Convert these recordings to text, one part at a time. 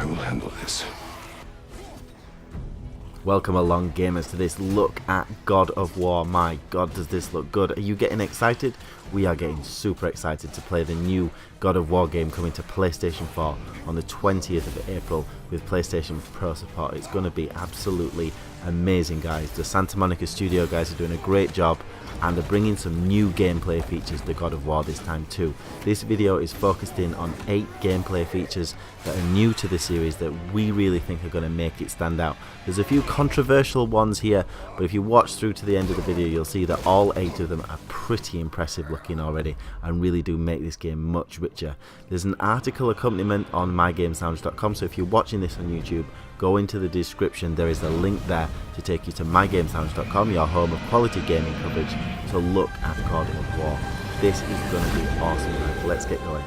I will handle this. Welcome along, gamers, to this look at God of War. My god, does this look good. Are you getting excited? We are getting super excited to play the new God of War game coming to PlayStation 4 on the 20th of April with PlayStation Pro support. It's going to be absolutely amazing, guys. The Santa Monica studio guys are doing a great job and are bringing some new gameplay features to God of War this time too. This video is focused in on 8 gameplay features that are new to the series that we really think are going to make it stand out. There's a few controversial ones here, but if you watch through to the end of the video, you'll see that all 8 of them are pretty impressive looking already and really do make this game much richer. There's an article accompaniment on mygamesounds.com, so if you're watching this on YouTube, go into the description. There is a link there to take you to mygamesounds.com, your home of quality gaming coverage, to look at God of War. This is going to be awesome, guys. Let's get going.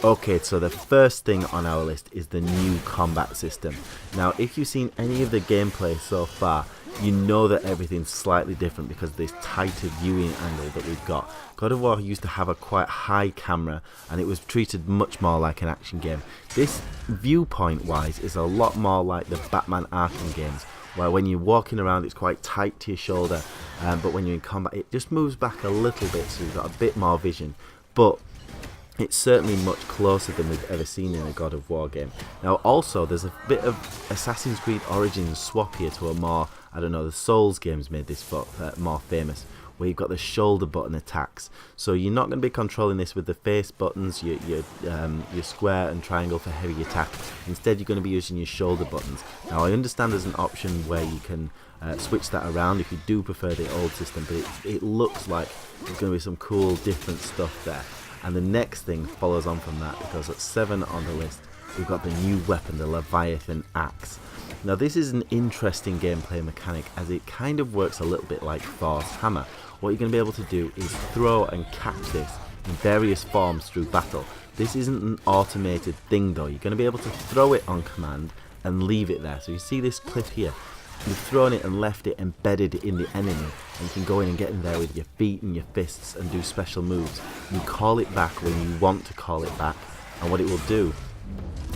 Okay, so the first thing on our list is the new combat system. Now, if you've seen any of the gameplay so far, you know that everything's slightly different because of this tighter viewing angle that we've got. God of War used to have a quite high camera and it was treated much more like an action game. This, viewpoint wise, is a lot more like the Batman Arkham games, where when you're walking around it's quite tight to your shoulder, but when you're in combat it just moves back a little bit, so you've got a bit more vision. But it's certainly much closer than we've ever seen in a God of War game. Now also there's a bit of Assassin's Creed Origins swap here to a more, I don't know, the Souls games made this more famous, where you've got the shoulder button attacks. So you're not going to be controlling this with the face buttons, your square and triangle for heavy attack. Instead you're going to be using your shoulder buttons. Now I understand there's an option where you can switch that around if you do prefer the old system, but it looks like there's going to be some cool different stuff there. And the next thing follows on from that, because at 7 on the list we've got the new weapon, the Leviathan axe. Now this is an interesting gameplay mechanic as it kind of works a little bit like Thor's hammer. What you're going to be able to do is throw and catch this in various forms through battle. This isn't an automated thing though, you're going to be able to throw it on command and leave it there. So you see this clip here, you've thrown it and left it embedded in the enemy, and you can go in and get in there with your feet and your fists and do special moves. You call it back when you want to call it back, and what it will do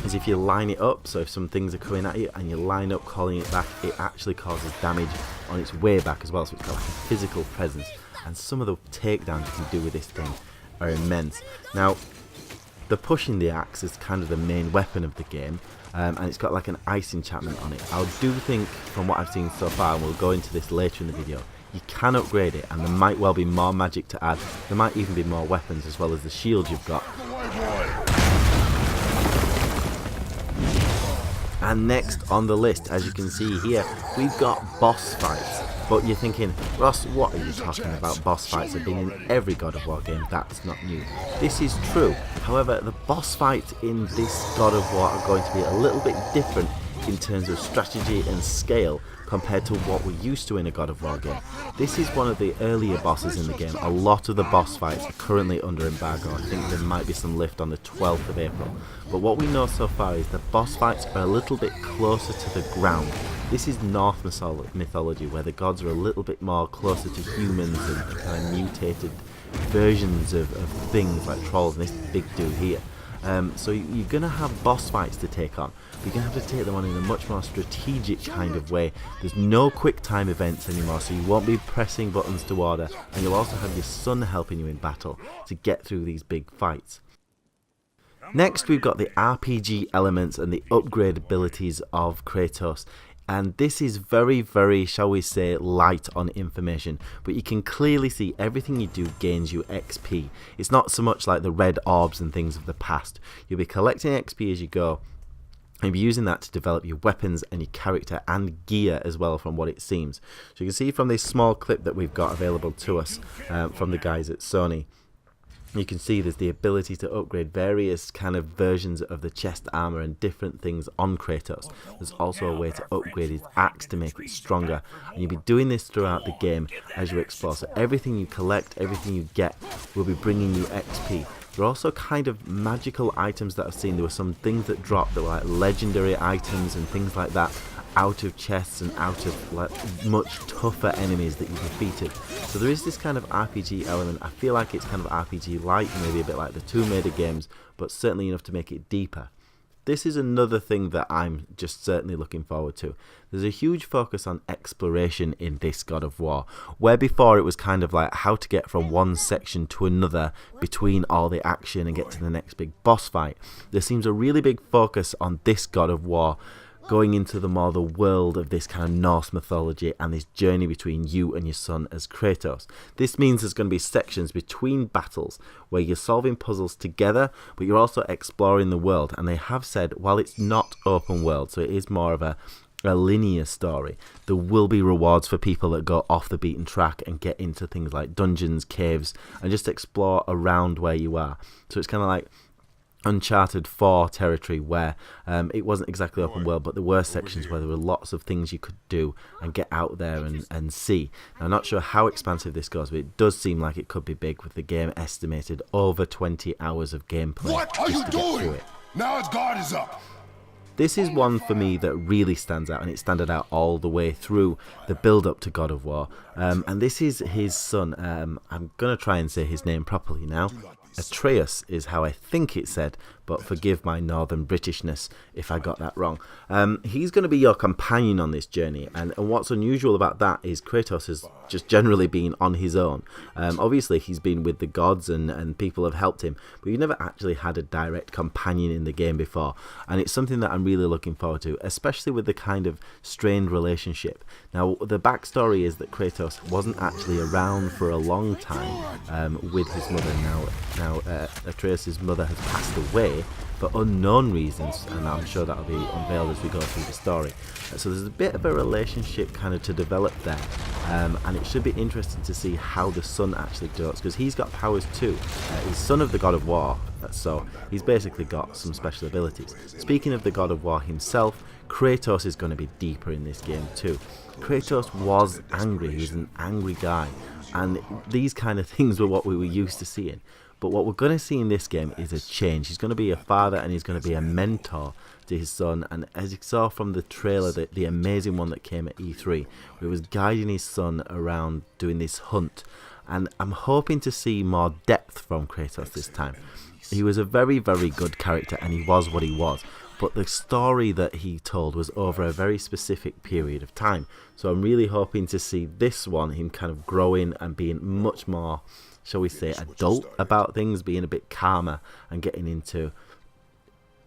is if you line it up, so if some things are coming at you and you line up calling it back, it actually causes damage on its way back as well, so it's got like a physical presence. And some of the takedowns you can do with this thing are immense. Now the pushing the axe is kind of the main weapon of the game, and it's got like an ice enchantment on it. I do think, from what I've seen so far, and we'll go into this later in the video, you can upgrade it and there might well be more magic to add. There might even be more weapons as well as the shield you've got. And next on the list, as you can see here, we've got boss fights. But you're thinking, Ross, what are you talking about? Boss fights have been in every God of War game, that's not new. This is true, however the boss fights in this God of War are going to be a little bit different in terms of strategy and scale compared to what we're used to in a God of War game. This is one of the earlier bosses in the game. A lot of the boss fights are currently under embargo. I think there might be some lift on the 12th of April. But what we know so far is the boss fights are a little bit closer to the ground. This is Norse mythology, where the gods are a little bit more closer to humans and kind of mutated versions of things like trolls and this big dude here. So you're going to have boss fights to take on. You're going to have to take them on in a much more strategic kind of way. There's no quick time events anymore, so you won't be pressing buttons to order, and you'll also have your son helping you in battle to get through these big fights. Next we've got the RPG elements and the upgrade abilities of Kratos. And this is very, very, shall we say, light on information, but you can clearly see everything you do gains you XP. It's not so much like the red orbs and things of the past. You'll be collecting XP as you go, and be using that to develop your weapons and your character and gear as well, from what it seems. So you can see from this small clip that we've got available to us from the guys at Sony, you can see there's the ability to upgrade various kind of versions of the chest armor and different things on Kratos. There's also a way to upgrade his axe to make it stronger, and you'll be doing this throughout the game as you explore. So everything you collect, everything you get will be bringing you XP. There are also kind of magical items that I've seen. There were some things that dropped that were like legendary items and things like that. out of chests and out of like much tougher enemies that you defeated. So there is this kind of RPG element. I feel like it's kind of RPG light, maybe a bit like the Tomb Raider games, but certainly enough to make it deeper. This is another thing that I'm just certainly looking forward to. There's a huge focus on exploration in this God of War, where before it was kind of like how to get from one section to another between all the action and get to the next big boss fight. There seems a really big focus on this God of War going into the world of this kind of Norse mythology and this journey between you and your son as Kratos. This means there's going to be sections between battles where you're solving puzzles together, but you're also exploring the world. And they have said, while it's not open world, so it is more of a linear story, there will be rewards for people that go off the beaten track and get into things like dungeons, caves, and just explore around where you are. So it's kind of like Uncharted 4 territory, where it wasn't exactly open world, but there were sections where there were lots of things you could do and get out there and see. Now, I'm not sure how expansive this goes, but it does seem like it could be big, with the game estimated over 20 hours of gameplay. What are you doing? Now his guard is up. This is one for me that really stands out, and it standed out all the way through the build-up to God of War. And this is his son. I'm going to try and say his name properly now. ATREUS is how I think it's said, but forgive my northern Britishness if I got that wrong. He's going to be your companion on this journey, and what's unusual about that is Kratos has just generally been on his own. Obviously he's been with the gods and people have helped him, but you've never actually had a direct companion in the game before, and it's something that I'm really looking forward to, especially with the kind of strained relationship. Now, the backstory is that Kratos wasn't actually around for a long time with his mother. Now Atreus' mother has passed away for unknown reasons, and I'm sure that'll be unveiled as we go through the story. So there's a bit of a relationship kind of to develop there, and it should be interesting to see how the son actually does, because he's got powers too. He's son of the God of War, so he's basically got some special abilities. Speaking of the God of War himself, Kratos is going to be deeper in this game too. Kratos was angry, he was an angry guy, and these kind of things were what we were used to seeing. But what we're going to see in this game is a change. He's going to be a father, and he's going to be a mentor to his son. And as you saw from the trailer, the amazing one that came at E3, where he was guiding his son around doing this hunt. And I'm hoping to see more depth from Kratos this time. He was a very, very good character, and he was what he was. But the story that he told was over a very specific period of time. So I'm really hoping to see this one, him kind of growing and being much more, shall we say, adult about things, being a bit calmer and getting into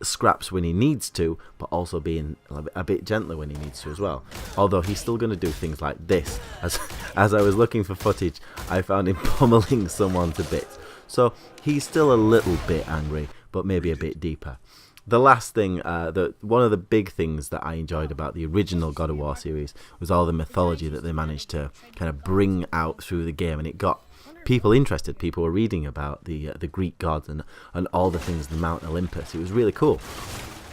scraps when he needs to, but also being a bit gentler when he needs to as well. Although he's still going to do things like this. As I was looking for footage, I found him pummeling someone to bits. So he's still a little bit angry, but maybe a bit deeper. The last thing, one of the big things that I enjoyed about the original God of War series was all the mythology that they managed to kind of bring out through the game, and it got people interested. People were reading about the Greek gods and all the things, the Mount Olympus. It was really cool.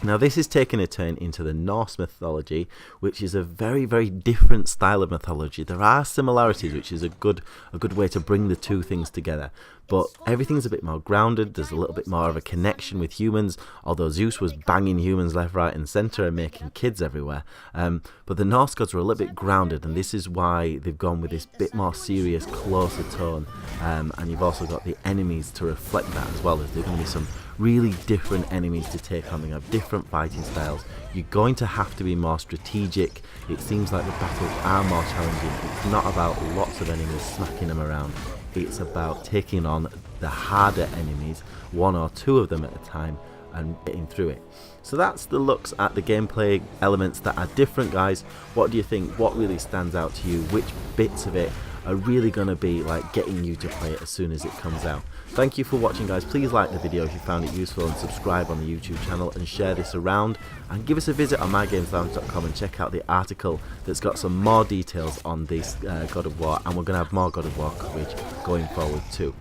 Now, this is taking a turn into the Norse mythology, which is a very, very different style of mythology. There are similarities, which is a good way to bring the two things together. But everything's a bit more grounded. There's a little bit more of a connection with humans, although Zeus was banging humans left, right and centre and making kids everywhere. But the Norse gods are a little bit grounded, and this is why they've gone with this bit more serious, closer tone. And you've also got the enemies to reflect that as well. There's going to be some really different enemies to take on. They have different fighting styles. You're going to have to be more strategic. It seems like the battles are more challenging. It's not about lots of enemies smacking them around. It's about taking on the harder enemies, one or two of them at a time, and getting through it. So that's the looks at the gameplay elements that are different, guys. What do you think? What really stands out to you? Which bits of it are really going to be like getting you to play it as soon as it comes out? Thank you for watching, guys. Please like the video if you found it useful, and subscribe on the YouTube channel and share this around, and give us a visit on mygameslounge.com and check out the article that's got some more details on this God of War, and we're going to have more God of War coverage going forward too.